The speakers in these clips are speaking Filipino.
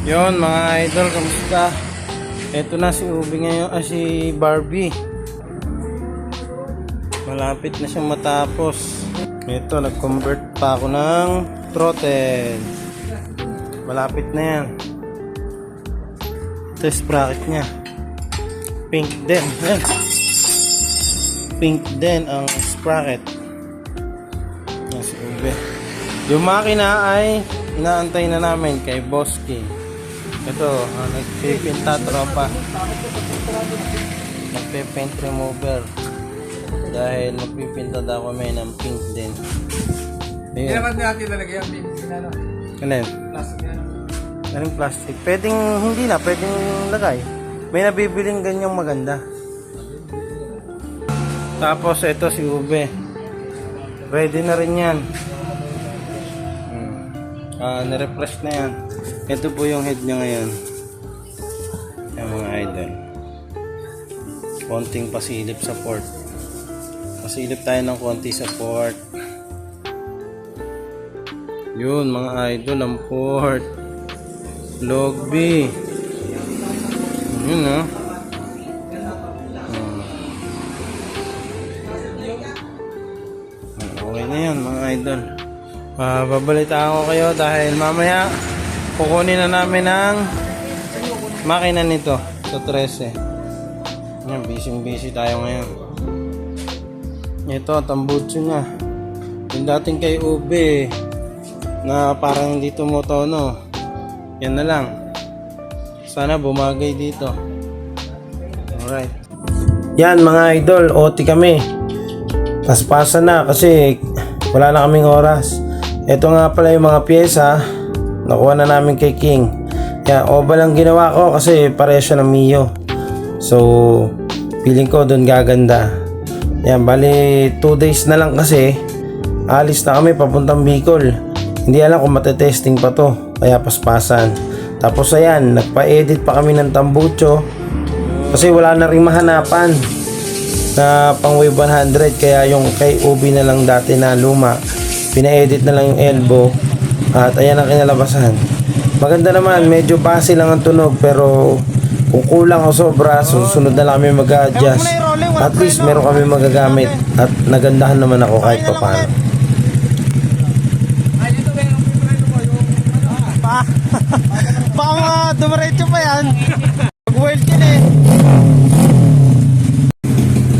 Yun mga idol, kamusta? Ito na si Ubi ngayon, si Barbie. Malapit na siyang matapos. Ito, nag-convert pa ako ng throttle. Malapit na yan. Ito yung sprocket niya. Pink din. Ayan. Pink din ang sprocket. Yan si Ubi. Yung makina ay inaantay na namin kay Boski. Ito, nagpipinta tropa. Nagpipaint remover. Dahil magpipinta daw kami ng pink din. Hindi naman natin lalagay ang pink. Ano? Plastic yan. Anong plastic? Pwedeng hindi na, pwedeng lagay. May nabibiling ganyang maganda. Tapos ito si Ube. Ready na rin yan. Nirefresh na yan. Ito po yung head niya ngayon. Yung mga idol. Konting pasilip sa port. Pasilip tayo ng konti sa port. Yun mga idol, ang port. Log B. Yun o. Okay na yan mga idol. Babalitaan ko kayo dahil mamaya kukunin na namin ang makina nito sa 13. Yan, busy tayo ngayon. Ito, tambutso niya. Yung dating kay Ube na parang hindi tumutono. Yan na lang. Sana bumagay dito. Alright. Yan mga idol, OT kami. Paspasan na kasi wala na kaming oras. Ito nga pala yung mga pyesa nakuha na namin kay King. Yan, oval lang ginawa ko kasi pareho siya ng Mio. So, feeling ko doon gaganda. Yan, bali 2 days na lang kasi alis na kami papuntang Bicol. Hindi alam kung matetesting pa to, kaya paspasan. Tapos ayan, nagpa-edit pa kami ng tambucho kasi wala na rin mahanapan na pang wave 100, kaya yung kay Ubi na lang dati na luma, pina-edit na lang yung elbow. At ayan ang kinalabasan. Maganda naman, medyo base lang ang tunog, pero kung kulang o sobra, susunod na lang kami mag-adjust. At least meron kami magagamit. At nagandahan naman ako kahit pa paano. Baka dumiretso pa yan. Mag-weld yun eh.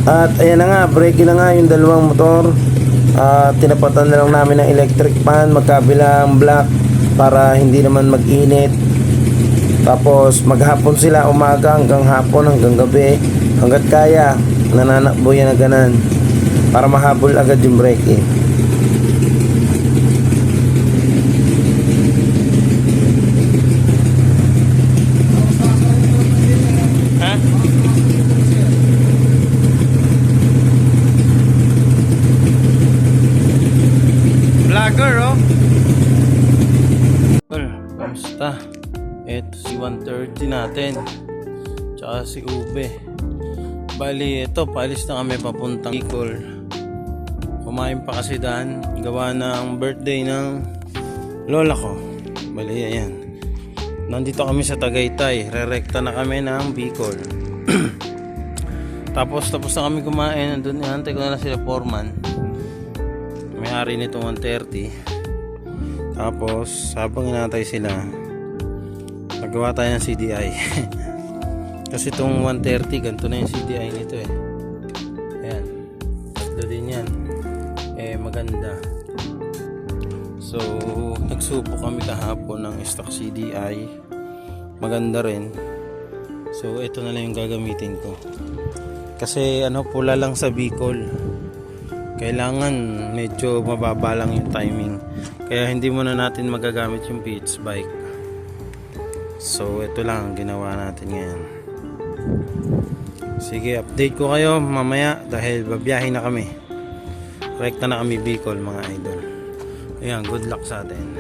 At ayan na nga, brake na nga yung dalawang motor. Tinapatan na lang namin ng electric fan magkabilang black para hindi naman mag-init. Tapos maghapon sila, umaga hanggang hapon, hanggang gabi, hanggat kaya nananakbo yan na ganan para mahabol agad yung braking. Vlogger oh. Kamusta? Ito si 130 natin. Tsaka si Ube. Bali ito, paalis na kami papuntang Bicol. Kumain pa kasi daan. Gawa ng birthday ng lola ko. Bali ayan. Nandito kami sa Tagaytay. Rerekta na kami ng Bicol. Tapos na kami kumain. Nandun, hantay ko na lang sila foreman. May-ari nito 130. Tapos habang inatay sila, nagawa tayo ng CDI. Kasi itong 130, ganito na yung CDI nito eh. Ayan, tatlo din yan. Maganda. So nagsubo kami kahapon ng stock CDI. Maganda rin. So ito na lang yung gagamitin ko. Kasi pula lang sa Bicol. kailangan medyo mababa lang yung timing. Kaya hindi muna natin magagamit yung pitch bike. So ito lang ang ginawa natin ngayon. Sige, update ko kayo mamaya dahil babiyahin na kami. Rekta na kami Bicol mga idol. Ayan, good luck sa atin.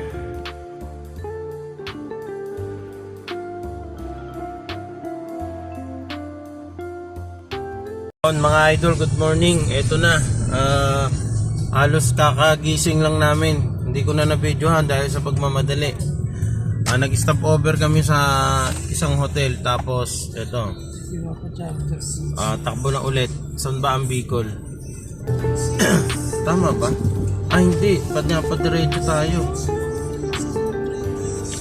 Mga idol, good morning. Ito na, halos kakagising lang namin. Hindi ko na na-videohan dahil sa pagmamadali. Nag-stop over kami sa isang hotel. Tapos ito, takbo na ulit. Saan ba ang Bicol? Tama ba? Hindi, padiretso tayo.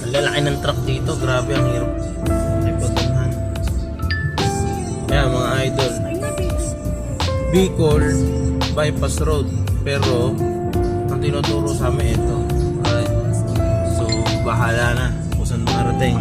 Ang lalaki ng truck dito. Grabe, ang hirap. Ayan mga idol, Bicol bypass road, pero ang tinuturo sa amin ito. Alright. So bahala na kung saan makarating.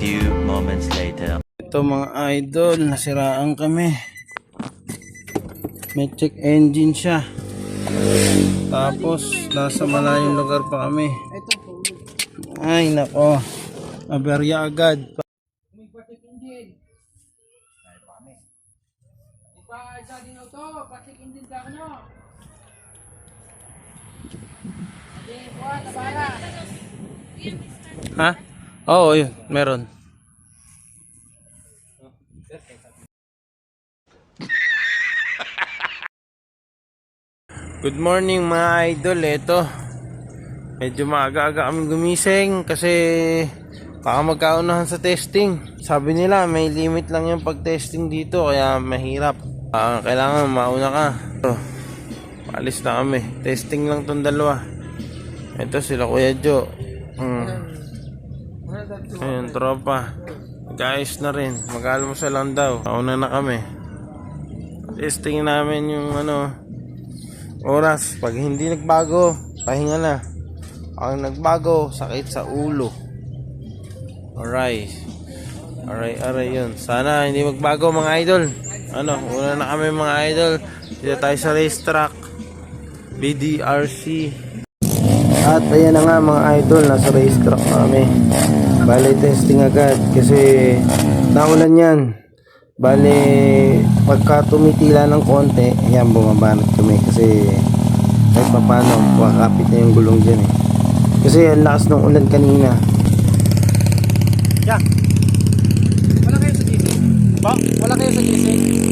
Few moments later. Ito mga idol, nasiraan kami. May check engine siya. Tapos nasa malayong lugar pa kami. Ay nako, aberya agad. Ha? Oo, yun, meron. Good morning mga idol. Ito, medyo maaga-aga kami gumising kasi baka magkaunahan sa testing. Sabi nila may limit lang yung pag-testing dito kaya mahirap. Kailangan mauna ka. Paalis na kami. Testing lang tong dalawa. Ito sila Kuya Jo. Ayun, tropa. Guys na rin. Mag-almusal lang daw. Mauna na kami. Testing namin yung oras. Pag hindi nagbago, pahinga na. Ang nagbago, sakit sa ulo. Alright. Aray yun. Sana hindi magbago mga idol. Una na kami mga idol. Dito tayo sa racetrack BDRC. At ayan na nga mga idol, nasa racetrack kami. Bale testing agad kasi naulan yan. Bale pagka tumitila ng konti, ayan bumabanat kami kasi kahit papano makakapit na yung gulong dyan eh. Kasi ang lakas ng ulan kanina. Yeah. Wala kayo sa GC? Ba? Wala kayo sa GC?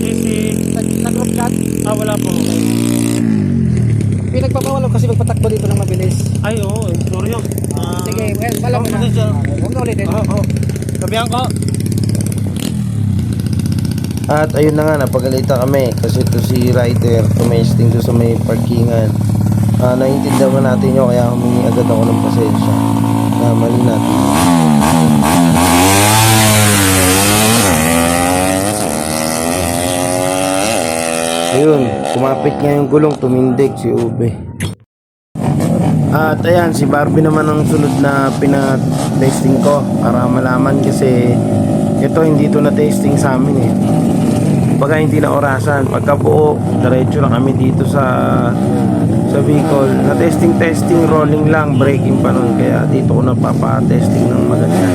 GC? Sa group chat? Wala po. Pinagpapawala kasi magpatakbo dito ng mabilis. Ay oo, sorry yun. Sige, well, wala mo na. Huwag na ulitin. Sabihan ko. At ayun na nga, napagalitan kami kasi ito si Ryder tumesting doon sa may parkingan. Naiintindihan natin yun, kaya humingi agad ako ng pasensya na mali natin. Ayun, kumapit nga yung gulong, tumindig si Ube. At ayan, si Barbie naman ang sunod na pinatesting ko para malaman kasi ito hindi ito na-testing sa amin eh. Baga hindi na orasan. Pagka buo, diretso na kami dito sa Bicol. Na-testing, rolling lang, braking pa nun. Kaya dito ko nagpapa-testing ng maganda.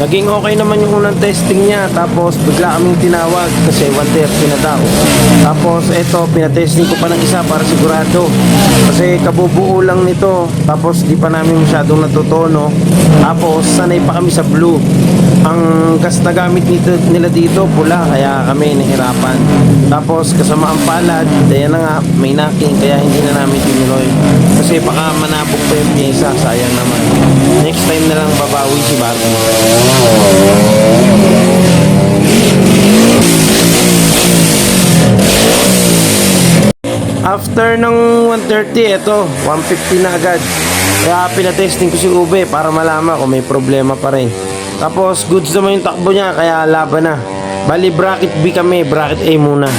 Naging okay naman yung unang testing niya. Tapos bigla kaming tinawag kasi 1:30 na daw. Tapos eto, pinatesting ko pa ng isa para sigurado. Kasi kabubuo lang nito. Tapos di pa namin masyadong natutono. Tapos sanay pa kami sa blue. Ang gas na gamit nila dito pula, kaya kami nahirapan. Tapos kasama ang palad, kaya na nga may knocking, kaya hindi na namin tinuloy. Kasi baka manabog pa yung pyesa, sayang naman. Next time na lang babawi si Barbie. After ng 1:30, eto, 1:50 na agad. Kaya pinatesting ko si Ube para malaman kung may problema pa rin. Tapos goods naman yung takbo niya, kaya laban na. Bali bracket B kami, bracket A muna.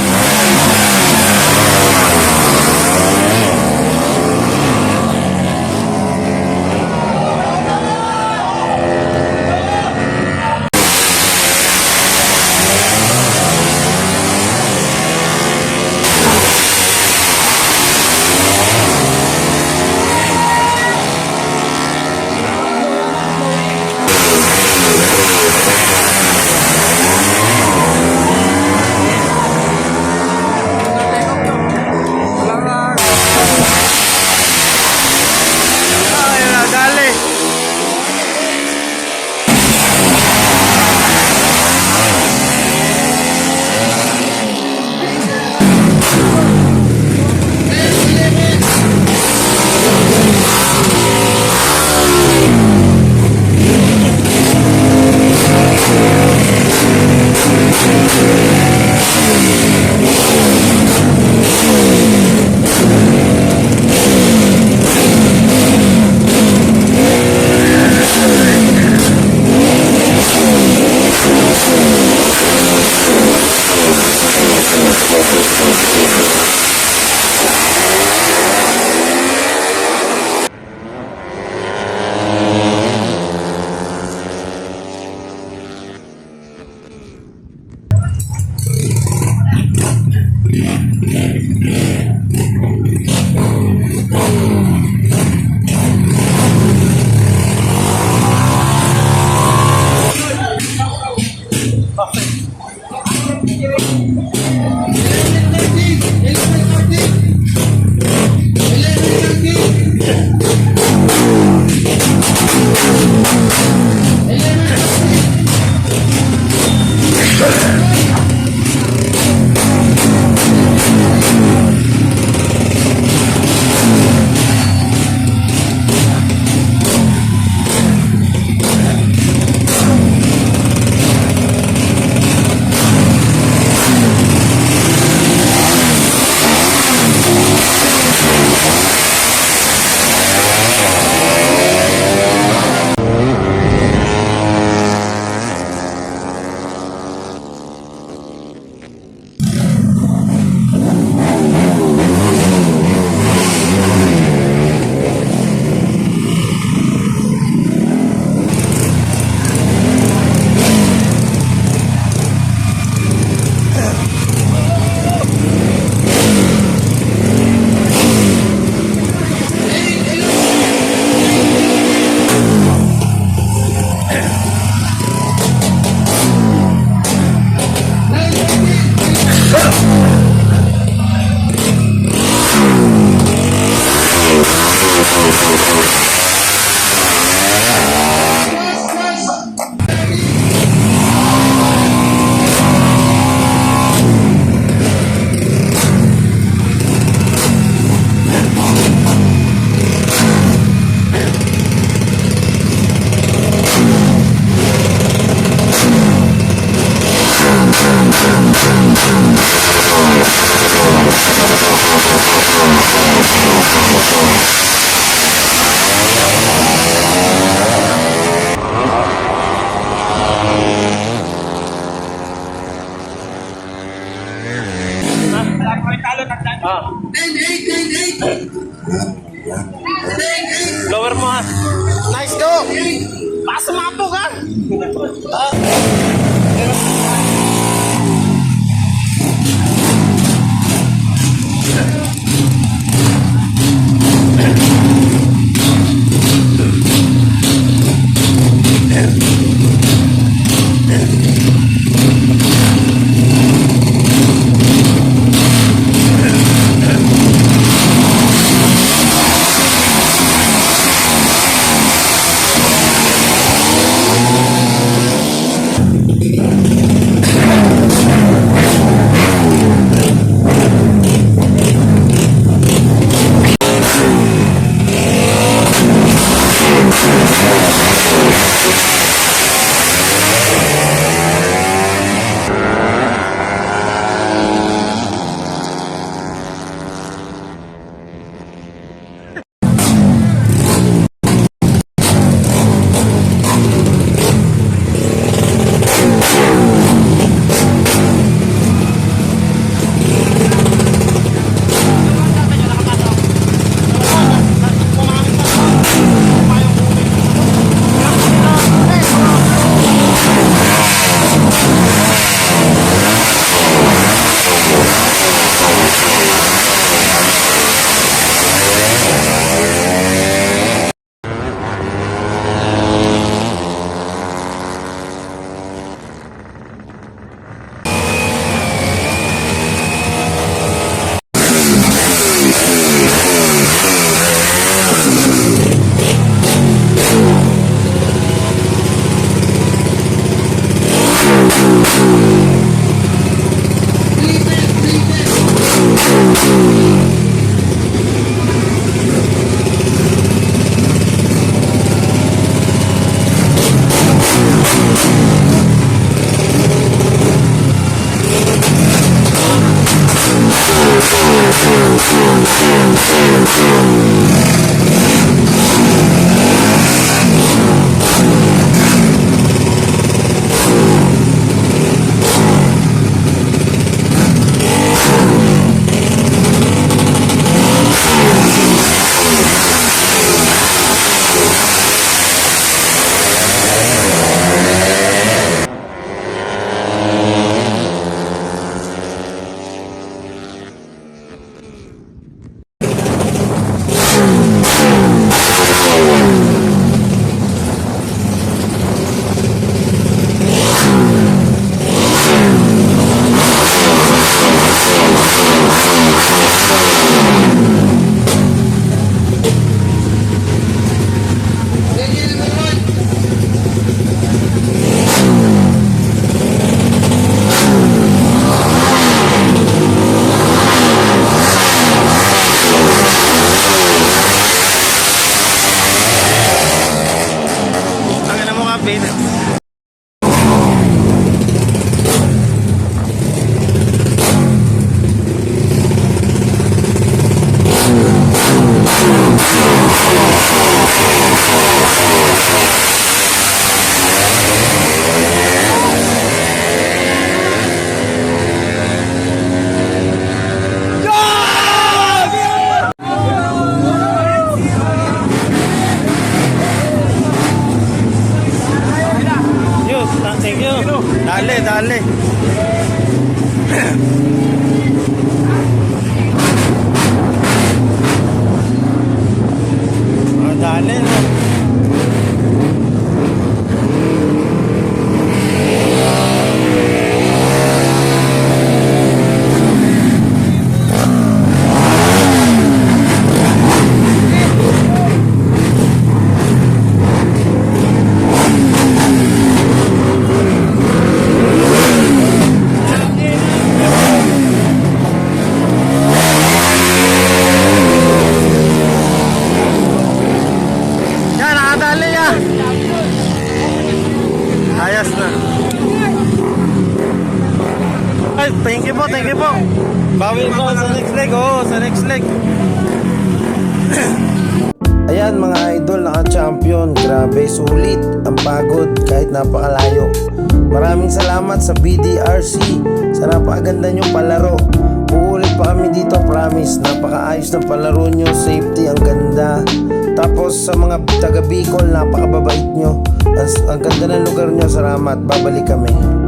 ah. Nice go! Baka sumapok ah! Thank you. Dale, dale. Dale, no? Yan, nakadali yan. Ayos na. Ay, thank you po, thank you po. Bawi po sa next leg, sa next leg. Ayan mga idol, naka-champion. Grabe, sulit. Ang pagod kahit napakalayo. Maraming salamat sa BDRC sa napakaganda nyong palaro. Uulit pa kami dito, promise. Napakaayos ng palaro nyo, safety, ang ganda. Tapos sa mga taga Bicol, napakababait nyo. Ang ganda ng lugar nyo, salamat, babalik kami.